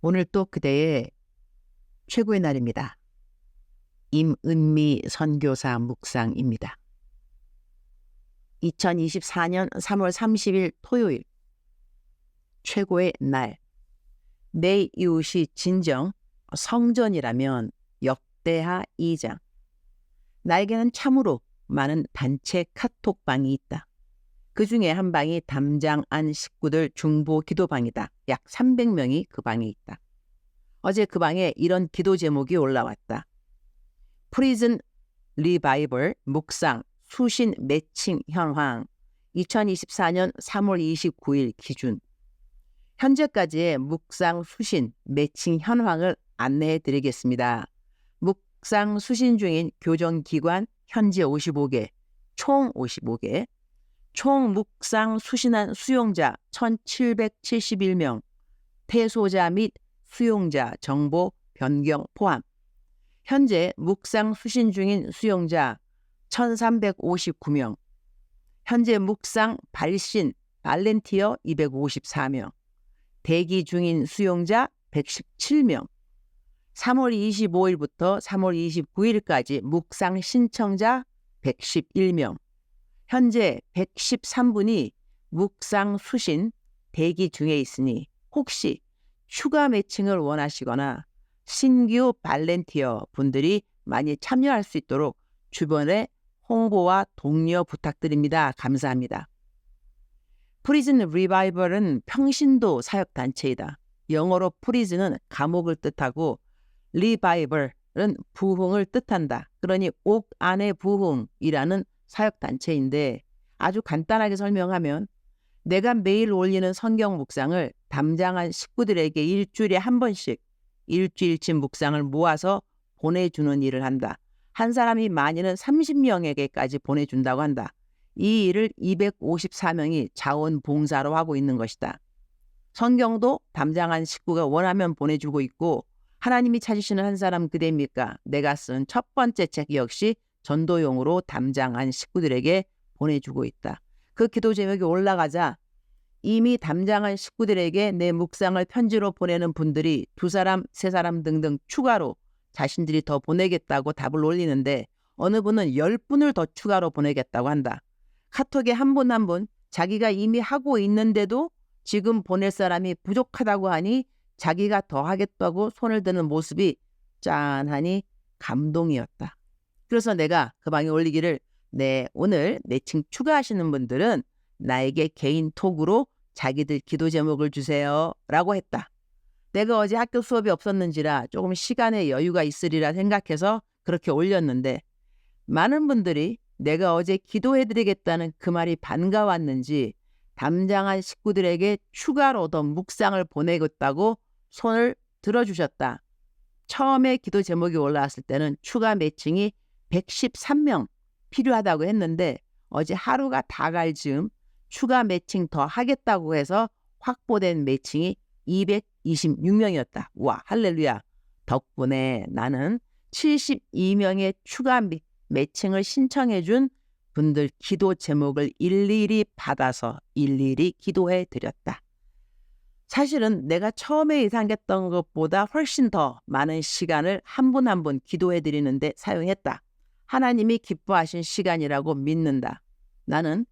오늘 또 그대의 최고의 날입니다. 임은미 선교사 묵상입니다. 2024년 3월 30일 토요일 최고의 날. 내 이웃이 진정 성전이라면 역대하 2장. 나에게는 참으로 많은 단체 카톡방이 있다. 그 중에 한 방이 담장 안 식구들 중보 기도방이다. 약 300명이 그 방에 있다. 어제 그 방에 이런 기도 제목이 올라왔다. 프리즌 리바이벌 묵상 수신 매칭 현황 2024년 3월 29일 기준. 현재까지의 묵상 수신 매칭 현황을 안내해 드리겠습니다. 묵상 수신 중인 교정기관 현재 55개, 총 55개, 총 묵상 수신한 수용자 1771명, 퇴소자 및 수용자 정보 변경 포함. 현재 묵상 수신 중인 수용자 1359명, 현재 묵상 발신 발렌티어 254명, 대기 중인 수용자 117명, 3월 25일부터 3월 29일까지 묵상 신청자 111명, 현재 113분이 묵상 수신 대기 중에 있으니 혹시 추가 매칭을 원하시거나 신규 발렌티어 분들이 많이 참여할 수 있도록 주변에 홍보와 독려 부탁드립니다. 감사합니다. 프리즌 리바이벌은 평신도 사역단체이다. 영어로 프리즌은 감옥을 뜻하고 리바이벌은 부흥을 뜻한다. 그러니 옥 안의 부흥이라는 사역단체인데 아주 간단하게 설명하면 내가 매일 올리는 성경 묵상을 담장한 식구들에게 일주일에 한 번씩 일주일치 묵상을 모아서 보내주는 일을 한다. 한 사람이 많이는 30명에게까지 보내준다고 한다. 이 일을 254명이 자원봉사로 하고 있는 것이다. 성경도 담장한 식구가 원하면 보내주고 있고 하나님이 찾으시는 한 사람 그대입니까? 내가 쓴 첫 번째 책 역시 전도용으로 담장한 식구들에게 보내주고 있다. 그 기도 제목이 올라가자 이미 담장한 식구들에게 내 묵상을 편지로 보내는 분들이 2사람, 3사람 등등 추가로 자신들이 더 보내겠다고 답을 올리는데 어느 분은 10분을 더 추가로 보내겠다고 한다. 카톡에 한 분 한 분 자기가 이미 하고 있는데도 지금 보낼 사람이 부족하다고 하니 자기가 더 하겠다고 손을 드는 모습이 짠하니 감동이었다. 그래서 내가 그 방에 올리기를 오늘 내칭 추가하시는 분들은 나에게 개인 톡으로 자기들 기도 제목을 주세요 라고 했다. 내가 어제 학교 수업이 없었는지라 조금 시간에 여유가 있으리라 생각해서 그렇게 올렸는데 많은 분들이 내가 어제 기도해드리겠다는 그 말이 반가웠는지 담장한 식구들에게 추가로 더 묵상을 보내겠다고 손을 들어주셨다. 처음에 기도 제목이 올라왔을 때는 추가 매칭이 113명 필요하다고 했는데 어제 하루가 다 갈 즈음 추가 매칭 더 하겠다고 해서 확보된 매칭이 226명이었다. 와, 할렐루야. 덕분에 나는 72명의 추가 매칭을 신청해 준 분들 기도 제목을 일일이 받아서 일일이 기도해 드렸다. 사실은 내가 처음에 예상했던 것보다 훨씬 더 많은 시간을 한 분 한 분 기도해 드리는데 사용했다. 하나님이 기뻐하신 시간이라고 믿는다. 나는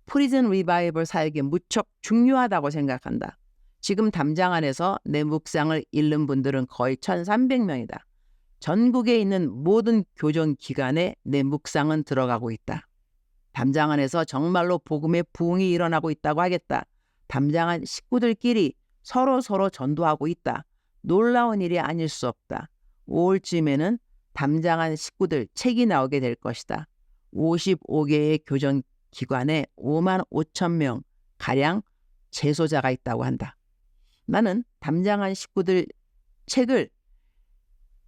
프리즌 리바이벌 사역이 무척 중요하다고 생각한다. 지금 담장 안에서 내 묵상을 읽는 분들은 거의 1300명이다. 전국에 있는 모든 교정기관에 내 묵상은 들어가고 있다. 담장 안에서 정말로 복음의 부흥이 일어나고 있다고 하겠다. 담장 안 식구들끼리 서로 전도하고 있다. 놀라운 일이 아닐 수 없다. 5월쯤에는 담장 안 식구들 책이 나오게 될 것이다. 55개의 교정기관에 5만 5천 명 가량 재소자가 있다고 한다. 나는 담장한 식구들 책을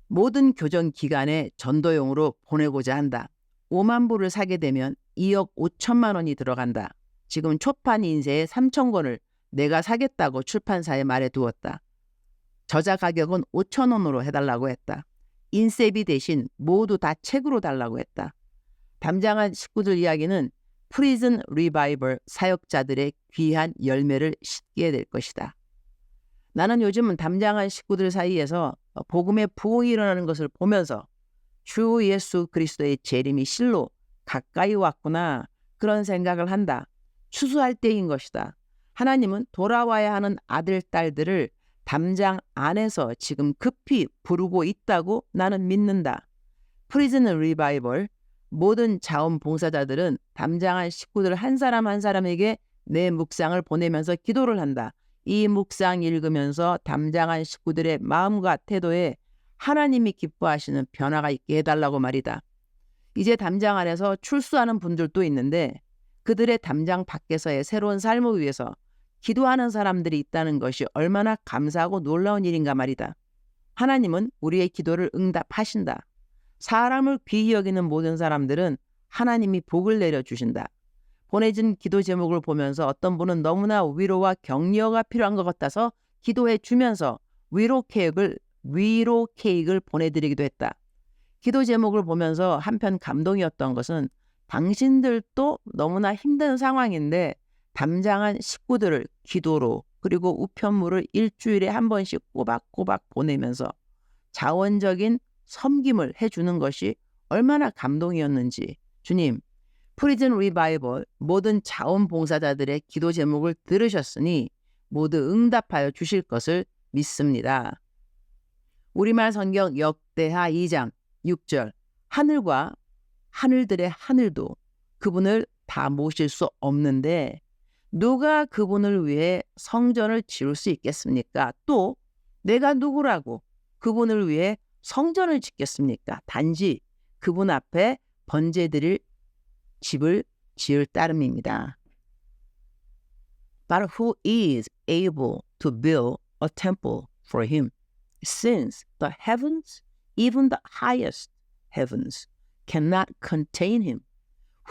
모든 교정기관에 전도용으로 보내고자 한다. 5만 부를 사게 되면 2억 5천만 원이 들어간다. 지금 초판 인쇄에 3천 권을 내가 사겠다고 출판사에 말해두었다. 저자 가격은 5천 원으로 해달라고 했다. 인쇄비 대신 모두 다 책으로 달라고 했다. 담장한 식구들 이야기는 프리즌 리바이벌 사역자들의 귀한 열매를 싣게 될 것이다. 나는 요즘은 담장한 식구들 사이에서 복음의 부흥이 일어나는 것을 보면서 주 예수 그리스도의 재림이 실로 가까이 왔구나, 그런 생각을 한다. 추수할 때인 것이다. 하나님은 돌아와야 하는 아들, 딸들을 담장 안에서 지금 급히 부르고 있다고 나는 믿는다. 프리즌 리바이벌, 모든 자원봉사자들은 담장한 식구들 한 사람 한 사람에게 내 묵상을 보내면서 기도를 한다. 이 묵상 읽으면서 담장한 식구들의 마음과 태도에 하나님이 기뻐하시는 변화가 있게 해달라고 말이다. 이제 담장 안에서 출소하는 분들도 있는데 그들의 담장 밖에서의 새로운 삶을 위해서 기도하는 사람들이 있다는 것이 얼마나 감사하고 놀라운 일인가 말이다. 하나님은 우리의 기도를 응답하신다. 사람을 귀히 여기는 모든 사람들은 하나님이 복을 내려주신다. 보내진 기도 제목을 보면서 어떤 분은 너무나 위로와 격려가 필요한 것 같아서 기도해 주면서 위로 케이크를 보내드리기도 했다. 기도 제목을 보면서 한편 감동이었던 것은 당신들도 너무나 힘든 상황인데 담장한 식구들을 기도로, 그리고 우편물을 일주일에 한 번씩 꼬박꼬박 보내면서 자원적인 섬김을 해주는 것이 얼마나 감동이었는지. 주님, 프리즌 리바이벌 모든 자원봉사자들의 기도 제목을 들으셨으니 모두 응답하여 주실 것을 믿습니다. 우리말 성경 역대하 2장 6절, 하늘과 하늘들의 하늘도 그분을 다 모실 수 없는데 누가 그분을 위해 성전을 지을 수 있겠습니까? 또 내가 누구라고 그분을 위해 성전을 짓겠습니까? 단지 그분 앞에 번제드릴 집을 지을 따름입니다. But who is able to build a temple for him, since the heavens, even the highest heavens, cannot contain him?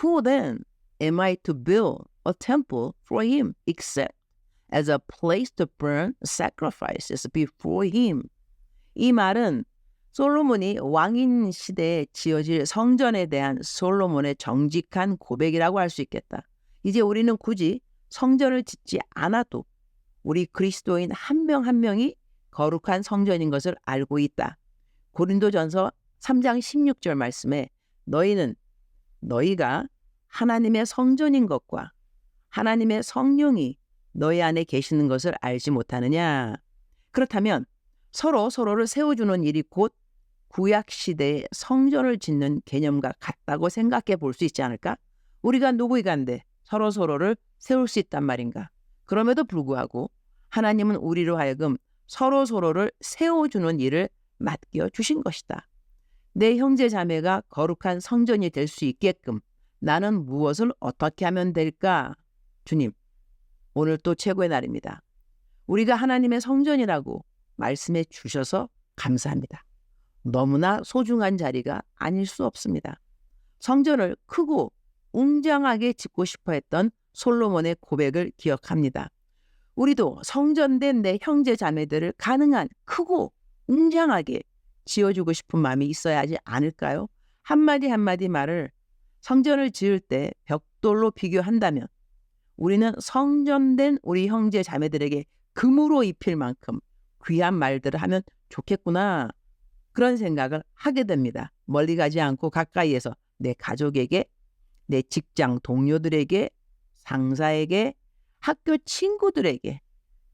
Who then am I to build a temple for him, except as a place to burn sacrifices before him? 이 말은 솔로몬이 왕인 시대에 지어질 성전에 대한 솔로몬의 정직한 고백이라고 할 수 있겠다. 이제 우리는 굳이 성전을 짓지 않아도 우리 그리스도인 한 명 한 명이 거룩한 성전인 것을 알고 있다. 고린도전서 3장 16절 말씀에 너희가 하나님의 성전인 것과 하나님의 성령이 너희 안에 계시는 것을 알지 못하느냐. 그렇다면 서로를 세워주는 일이 곧 구약시대의 성전을 짓는 개념과 같다고 생각해 볼 수 있지 않을까? 우리가 누구이간데 서로를 세울 수 있단 말인가? 그럼에도 불구하고 하나님은 우리로 하여금 서로를 세워주는 일을 맡겨주신 것이다. 내 형제 자매가 거룩한 성전이 될 수 있게끔 나는 무엇을 어떻게 하면 될까? 주님, 오늘 또 최고의 날입니다. 우리가 하나님의 성전이라고 말씀해 주셔서 감사합니다. 너무나 소중한 자리가 아닐 수 없습니다. 성전을 크고 웅장하게 짓고 싶어 했던 솔로몬의 고백을 기억합니다. 우리도 성전된 내 형제 자매들을 가능한 크고 웅장하게 지어주고 싶은 마음이 있어야 하지 않을까요? 한마디 한마디 말을 성전을 지을 때 벽돌로 비교한다면 우리는 성전된 우리 형제 자매들에게 금으로 입힐 만큼 귀한 말들을 하면 좋겠구나, 그런 생각을 하게 됩니다. 멀리 가지 않고 가까이에서 내 가족에게, 내 직장 동료들에게, 상사에게, 학교 친구들에게,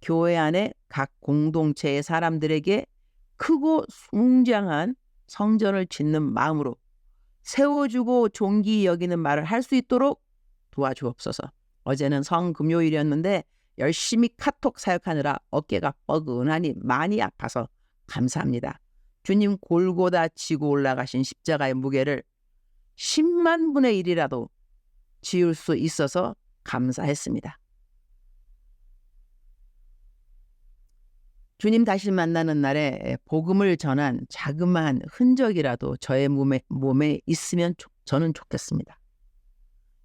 교회 안에 각 공동체의 사람들에게 크고 웅장한 성전을 짓는 마음으로 세워주고 존귀 여기는 말을 할 수 있도록 도와주옵소서. 어제는 성금요일이었는데 열심히 카톡 사역하느라 어깨가 뻐근하니 많이 아파서 감사합니다. 주님 골고다 지고 올라가신 십자가의 무게를 10만 분의 1이라도 지을 수 있어서 감사했습니다. 주님 다시 만나는 날에 복음을 전한 자그마한 흔적이라도 저의 몸에 있으면 저는 좋겠습니다.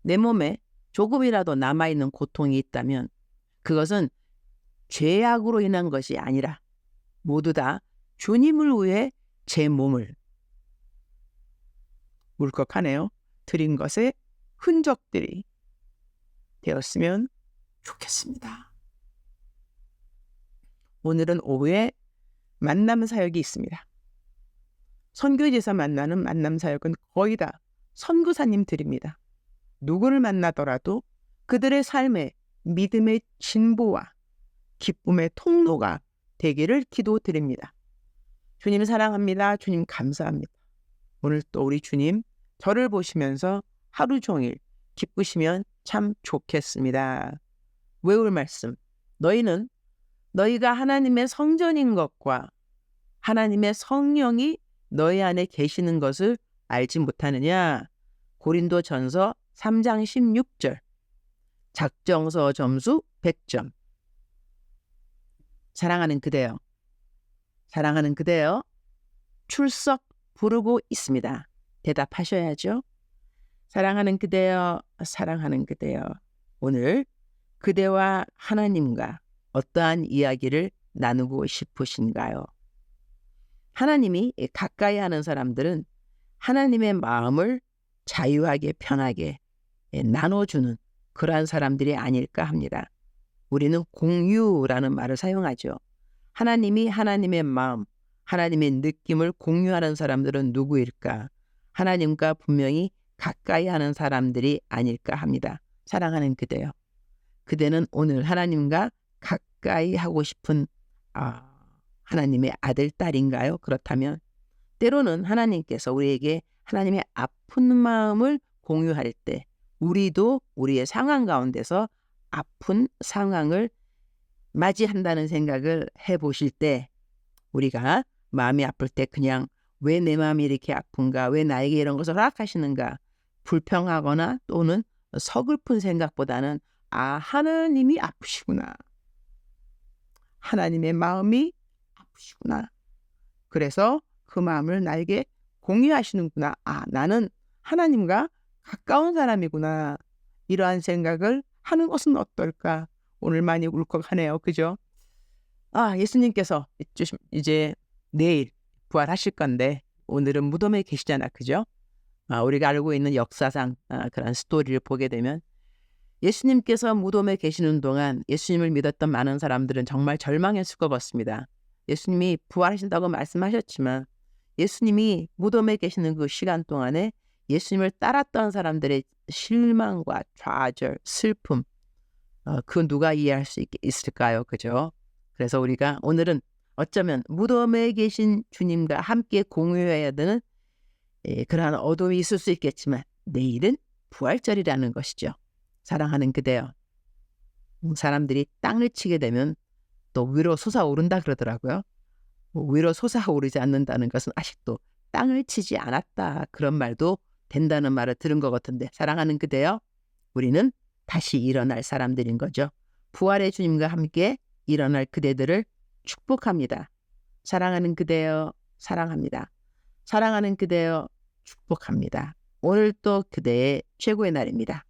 내 몸에 조금이라도 남아있는 고통이 있다면 그것은 죄악으로 인한 것이 아니라 모두 다 주님을 위해 제 몸을, 울컥하네요, 드린 것의 흔적들이 되었으면 좋겠습니다. 오늘은 오후에 만남 사역이 있습니다. 선교지에서 만나는 만남 사역은 거의 다 선교사님들입니다. 누구를 만나더라도 그들의 삶에 믿음의 진보와 기쁨의 통로가 되기를 기도드립니다. 주님 사랑합니다. 주님 감사합니다. 오늘 또 우리 주님 저를 보시면서 하루 종일 기쁘시면 참 좋겠습니다. 외울 말씀. 너희는 너희가 하나님의 성전인 것과 하나님의 성령이 너희 안에 계시는 것을 알지 못하느냐. 고린도전서 3장 16절. 작정서 점수 100점. 사랑하는 그대여. 사랑하는 그대여. 출석 부르고 있습니다. 대답하셔야죠. 사랑하는 그대여. 사랑하는 그대여. 오늘 그대와 하나님과 어떠한 이야기를 나누고 싶으신가요? 하나님이 가까이 하는 사람들은 하나님의 마음을 자유하게 편하게 나눠주는 그러한 사람들이 아닐까 합니다. 우리는 공유라는 말을 사용하죠. 하나님이 하나님의 마음, 하나님의 느낌을 공유하는 사람들은 누구일까? 하나님과 분명히 가까이 하는 사람들이 아닐까 합니다. 사랑하는 그대요. 그대는 오늘 하나님과 가까이 하고 싶은 하나님의 아들, 딸인가요? 그렇다면 때로는 하나님께서 우리에게 하나님의 아픈 마음을 공유할 때 우리도 우리의 상황 가운데서 아픈 상황을 맞이한다는 생각을 해보실 때 우리가 마음이 아플 때 그냥 왜 내 마음이 이렇게 아픈가? 왜 나에게 이런 것을 허락하시는가? 불평하거나 또는 서글픈 생각보다는 하나님이 아프시구나. 하나님의 마음이 아프시구나. 그래서 그 마음을 나에게 공유하시는구나. 나는 하나님과 가까운 사람이구나. 이러한 생각을 하는 것은 어떨까? 오늘 많이 울컥하네요. 그죠? 예수님께서 이제 내일 부활하실 건데 오늘은 무덤에 계시잖아. 그죠? 우리가 알고 있는 역사상 그런 스토리를 보게 되면 예수님께서 무덤에 계시는 동안 예수님을 믿었던 많은 사람들은 정말 절망에 수고했습니다. 예수님이 부활하신다고 말씀하셨지만 예수님이 무덤에 계시는 그 시간 동안에 예수님을 따랐던 사람들의 실망과 좌절, 슬픔, 그 누가 이해할 수 있을까요? 그죠? 그래서 우리가 오늘은 어쩌면 무덤에 계신 주님과 함께 공유해야 되는 그러한 어둠이 있을 수 있겠지만 내일은 부활절이라는 것이죠. 사랑하는 그대여. 사람들이 땅을 치게 되면 또 위로 솟아오른다 그러더라고요. 위로 솟아오르지 않는다는 것은 아직도 땅을 치지 않았다. 그런 말도 된다는 말을 들은 것 같은데 사랑하는 그대여. 우리는 다시 일어날 사람들인 거죠. 부활의 주님과 함께 일어날 그대들을 축복합니다. 사랑하는 그대여 사랑합니다. 사랑하는 그대여 축복합니다. 오늘 또 그대의 최고의 날입니다.